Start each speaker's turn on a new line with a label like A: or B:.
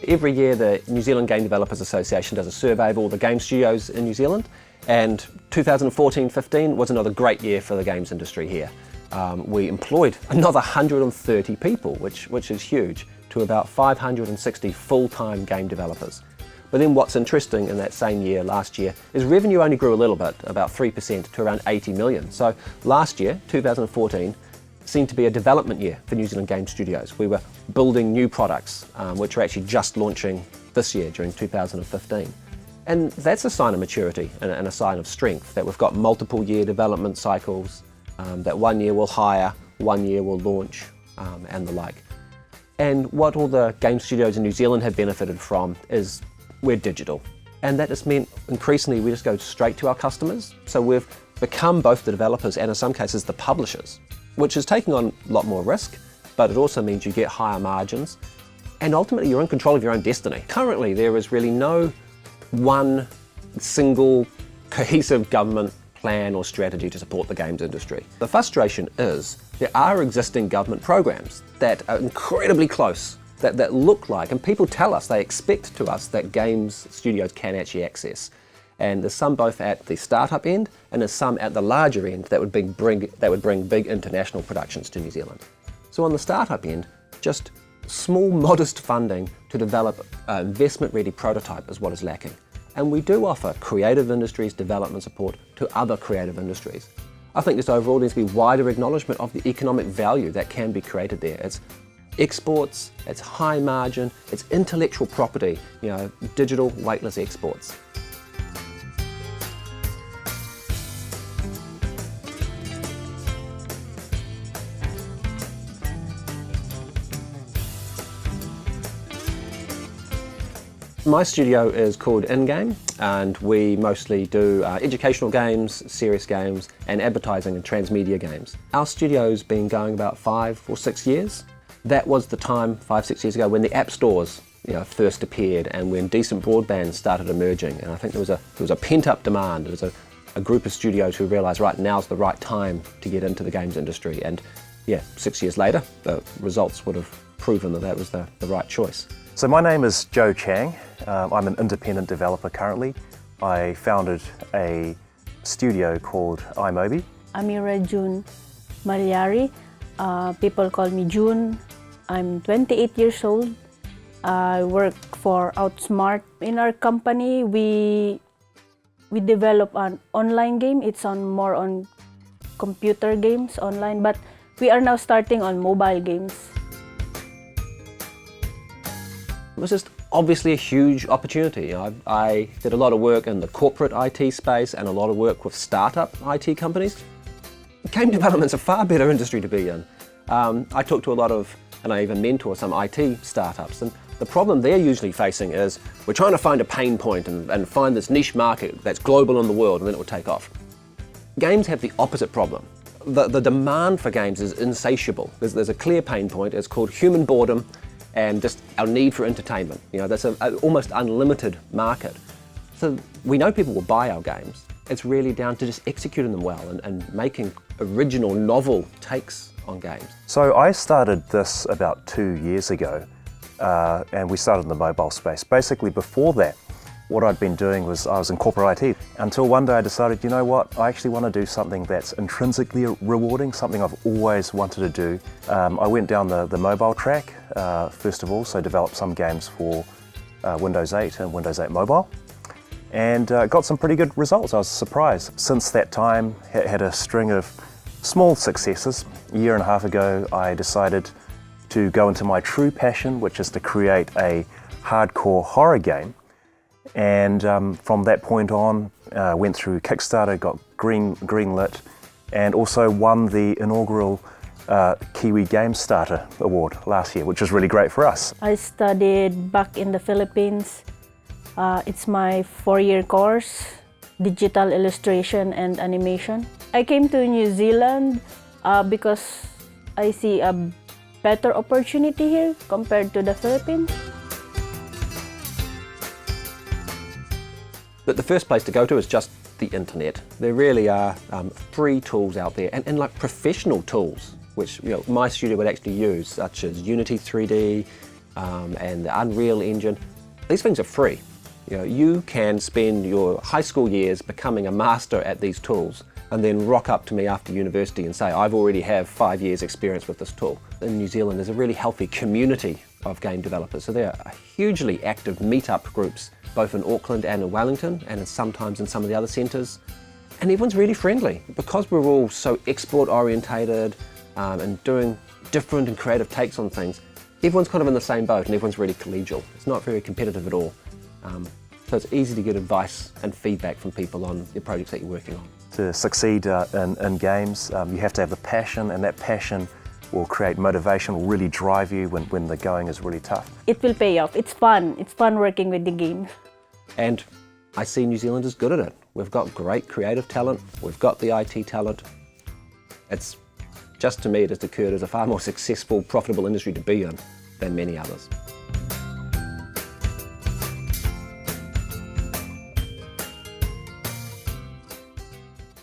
A: Every year the New Zealand Game Developers Association does a survey of all the game studios in New Zealand, and 2014-15 was another great year for the games industry here. We employed another 130 people, which is huge, to about 560 full-time game developers. But then what's interesting in that same year, last year, is revenue only grew a little bit, about 3% to around 80 million. So last year, 2014, seemed to be a development year for New Zealand game studios. We were building new products, which are actually just launching this year during 2015. And that's a sign of maturity and a sign of strength, that we've got multiple year development cycles, that 1 year will hire, 1 year will launch, and the like. And what all the game studios in New Zealand have benefited from is we're digital. And that just meant increasingly we just go straight to our customers. So we've become both the developers and in some cases the publishers, which is taking on a lot more risk, but it also means you get higher margins. And ultimately you're in control of your own destiny. Currently there is really no one single cohesive government plan or strategy to support the games industry. The frustration is there are existing government programs that are incredibly close, that look like, and people tell us, they expect to us, that games studios can actually access. And there's some both at the startup end and there's some at the larger end that would bring big international productions to New Zealand. So on the startup end, just small modest funding to develop an investment-ready prototype is what is lacking. And we do offer creative industries development support to other creative industries. I think just overall there's to be wider acknowledgement of the economic value that can be created there. It's exports, it's high margin, it's intellectual property, digital weightless exports. My studio is called In-Game, and we mostly do educational games, serious games, and advertising and transmedia games. Our studio's been going about 5 or 6 years. That was the time 5-6 years ago when the app stores first appeared and when decent broadband started emerging, and I think there was a pent-up demand. There was a group of studios who realised, right, now's the right time to get into the games industry, and 6 years later the results would have proven that was the right choice.
B: So my name is Joe Chang. I'm an independent developer currently. I founded a studio called iMobi.
C: Amira June Malyari. People call me June. I'm 28 years old. I work for Outsmart. In our company, we develop an online game. It's more on computer games online, but we are now starting on mobile games.
A: It was just obviously a huge opportunity. I did a lot of work in the corporate IT space and a lot of work with startup IT companies. Game development's a far better industry to be in. I talk to a lot of, and I even mentor some IT startups, and the problem they're usually facing is we're trying to find a pain point and find this niche market that's global in the world, and then it will take off. Games have the opposite problem. The demand for games is insatiable. There's a clear pain point. It's called human boredom and just our need for entertainment. That's an almost unlimited market. So we know people will buy our games. It's really down to just executing them well and making original, novel takes on games.
B: So I started this about 2 years ago, and we started in the mobile space. Basically before that, what I'd been doing was I was in corporate IT until one day I decided, you know what, I actually want to do something that's intrinsically rewarding, something I've always wanted to do. I went down the mobile track, first of all, so developed some games for Windows 8 and Windows 8 Mobile, and got some pretty good results. I was surprised. Since that time, had a string of small successes. A year and a half ago, I decided to go into my true passion, which is to create a hardcore horror game. And from that point on, went through Kickstarter, got greenlit, and also won the inaugural Kiwi Game Starter Award last year, which was really great for us.
C: I studied back in the Philippines. It's my 4-year course, digital illustration and animation. I came to New Zealand because I see a better opportunity here compared to the Philippines.
A: But the first place to go to is just the internet. There really are free tools out there and like professional tools, which my studio would actually use, such as Unity 3D, and the Unreal Engine. These things are free. You know, you can spend your high school years becoming a master at these tools and then rock up to me after university and say, I've already have 5 years experience with this tool. In New Zealand, there's a really healthy community of game developers. So there are hugely active meet-up groups, both in Auckland and in Wellington, and sometimes in some of the other centres. And everyone's really friendly. Because we're all so export-orientated and doing different and creative takes on things, everyone's kind of in the same boat and everyone's really collegial. It's not very competitive at all. So it's easy to get advice and feedback from people on the projects that you're working on.
B: To succeed in games, you have to have the passion, and that passion will create motivation, will really drive you when the going is really tough.
C: It will pay off. It's fun. It's fun working with the games.
A: And I see New Zealand is good at it. We've got great creative talent, we've got the IT talent. It's just, to me, it has occurred as a far more successful, profitable industry to be in than many others.